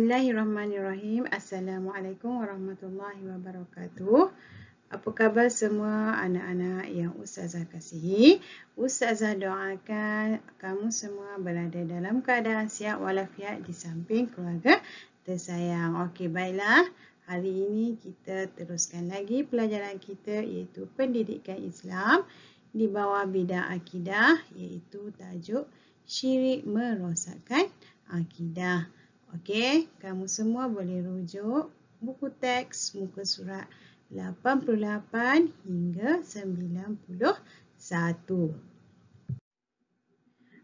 Bismillahirrahmanirrahim. Assalamualaikum warahmatullahi wabarakatuh. Apa khabar semua anak-anak yang Ustazah kasihi? Ustazah doakan kamu semua berada dalam keadaan sihat walafiat di samping keluarga tersayang. Okey, baiklah. Hari ini kita teruskan lagi pelajaran kita iaitu pendidikan Islam di bawah bidang akidah iaitu tajuk syirik merosakkan akidah. Okey, kamu semua boleh rujuk buku teks muka surat 88 hingga 91.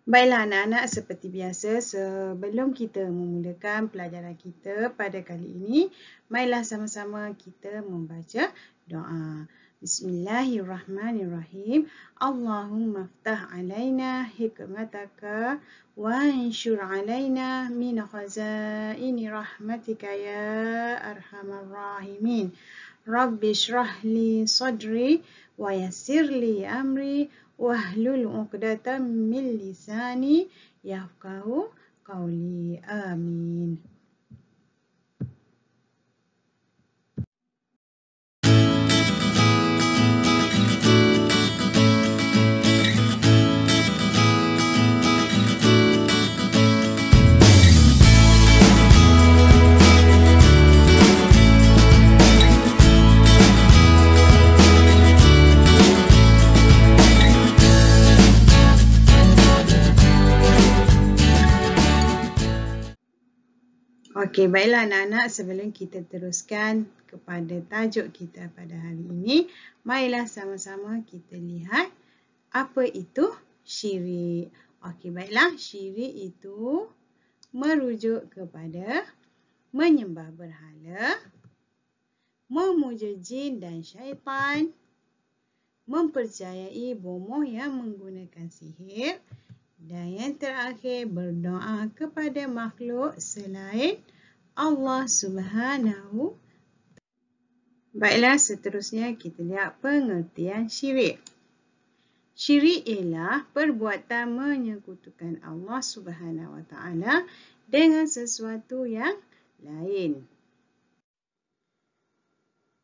Baiklah anak-anak, seperti biasa sebelum kita memulakan pelajaran kita pada kali ini, marilah sama-sama kita membaca doa. Bismillahirrahmanirrahim. Allahumma ftah alaina hikmataka wa anshur alaina min khazaini rahmatika ya arhamar rahimin. Rabbi shrah li sadri wa yassir li amri wahlul 'uqdatam min lisani yafqahu qawli. Amin. Okey, baiklah anak-anak, sebelum kita teruskan kepada tajuk kita pada hari ini, marilah sama-sama kita lihat apa itu syirik. Okey, baiklah, syirik itu merujuk kepada menyembah berhala, memuja jin dan syaitan, mempercayai bomoh yang menggunakan sihir, dan yang terakhir berdoa kepada makhluk selain Allah Subhanahu. Baiklah, seterusnya kita lihat pengertian syirik. Syirik ialah perbuatan menyekutukan Allah Subhanahu Wa Taala dengan sesuatu yang lain.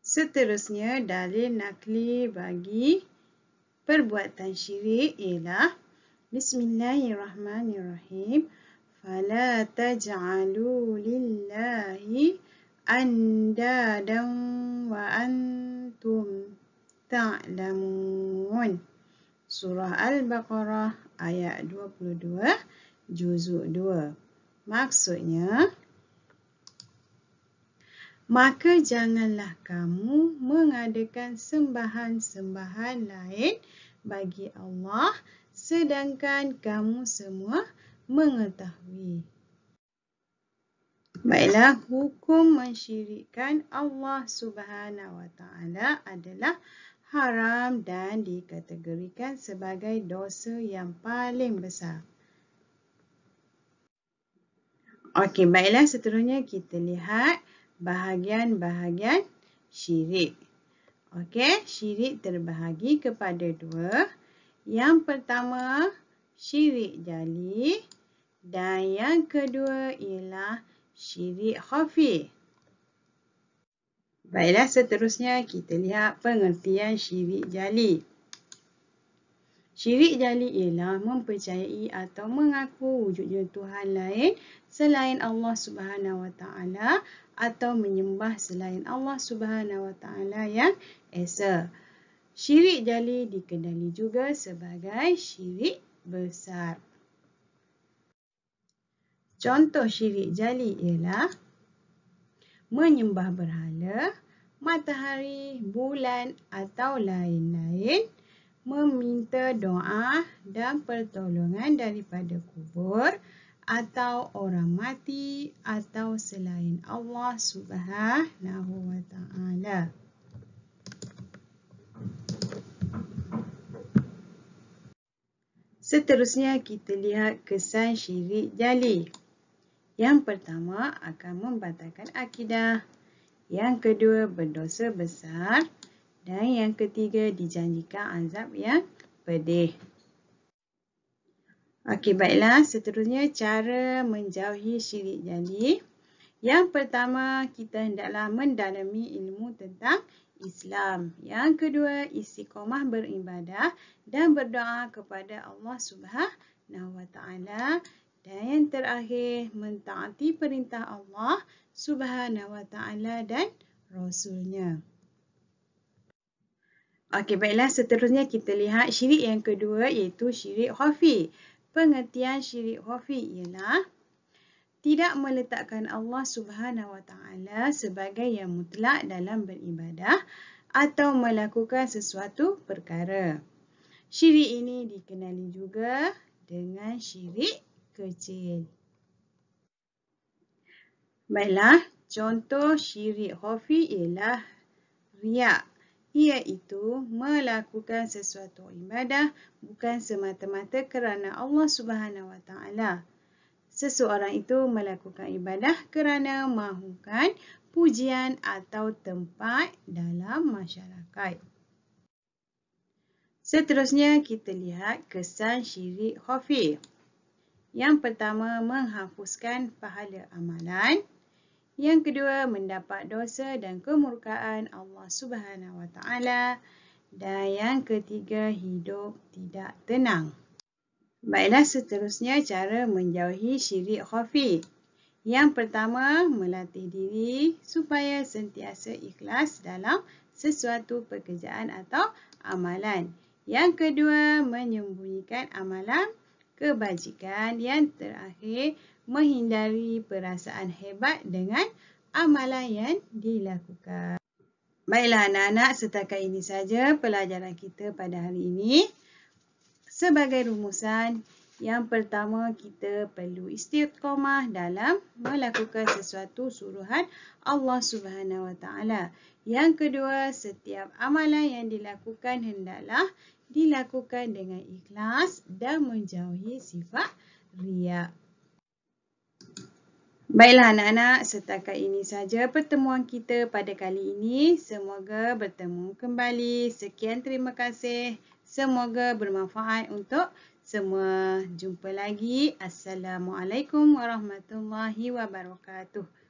Seterusnya, dalil nakli bagi perbuatan syirik ialah Bismillahirrahmanirrahim. Fala taj'alu lillahi andadan wa antum ta'lamun. Surah Al-Baqarah ayat 22 juzuk 2. Maksudnya, maka janganlah kamu mengadakan sembahan-sembahan lain bagi Allah sedangkan kamu semua mengetahui. Baiklah, hukum mensyirikkan Allah Subhanahu Wa Taala adalah haram dan dikategorikan sebagai dosa yang paling besar. Okey, baiklah, seterusnya kita lihat bahagian-bahagian syirik. Okey, syirik terbahagi kepada dua. Yang pertama, syirik jali, dan yang kedua ialah syirik khafi. Baiklah, seterusnya kita lihat pengertian syirik jali. Syirik jali ialah mempercayai atau mengaku wujudnya Tuhan lain selain Allah Subhanahu Wa Taala atau menyembah selain Allah Subhanahu Wa Taala yang esa. Syirik jali dikenali juga sebagai syirik besar. Contoh syirik jali ialah menyembah berhala, matahari, bulan atau lain-lain, meminta doa dan pertolongan daripada kubur atau orang mati atau selain Allah Subhanahu Wa Taala. Seterusnya kita lihat kesan syirik jali. Yang pertama akan membatalkan akidah. Yang kedua berdosa besar. Dan yang ketiga dijanjikan azab yang pedih. Okey, baiklah. Seterusnya cara menjauhi syirik jali. Yang pertama, kita hendaklah mendalami ilmu tentang Islam. Yang kedua, istiqamah beribadah dan berdoa kepada Allah Subhanahu wa Ta'ala. Dan yang terakhir, mentaati perintah Allah Subhanahu wa Ta'ala dan Rasulnya. Okey, baiklah, seterusnya kita lihat syirik yang kedua, iaitu syirik khafi. Pengertian syirik khafi ialah tidak meletakkan Allah Subhanahu wa Ta'ala sebagai yang mutlak dalam beribadah atau melakukan sesuatu perkara. Syirik ini dikenali juga dengan syirik kecil. Baiklah, contoh syirik khafi ialah riak, iaitu melakukan sesuatu ibadah bukan semata-mata kerana Allah Subhanahu wa Ta'ala. Seseorang itu melakukan ibadah kerana mahukan pujian atau tempat dalam masyarakat. Seterusnya kita lihat kesan syirik khafi. Yang pertama, menghapuskan pahala amalan. Yang kedua, mendapat dosa dan kemurkaan Allah Subhanahu wa Ta'ala. Dan yang ketiga, hidup tidak tenang. Baiklah, seterusnya cara menjauhi syirik khafi. Yang pertama, melatih diri supaya sentiasa ikhlas dalam sesuatu pekerjaan atau amalan. Yang kedua, menyembunyikan amalan kebajikan. Yang terakhir, menghindari perasaan hebat dengan amalan yang dilakukan. Baiklah anak-anak, setakat ini saja pelajaran kita pada hari ini. Sebagai rumusan, yang pertama kita perlu istiqamah dalam melakukan sesuatu suruhan Allah Subhanahu wa Ta'ala. Yang kedua, setiap amalan yang dilakukan hendaklah dilakukan dengan ikhlas dan menjauhi sifat riak. Baiklah anak-anak, setakat ini saja pertemuan kita pada kali ini. Semoga bertemu kembali. Sekian, terima kasih. Semoga bermanfaat untuk semua. Jumpa lagi. Assalamualaikum warahmatullahi wabarakatuh.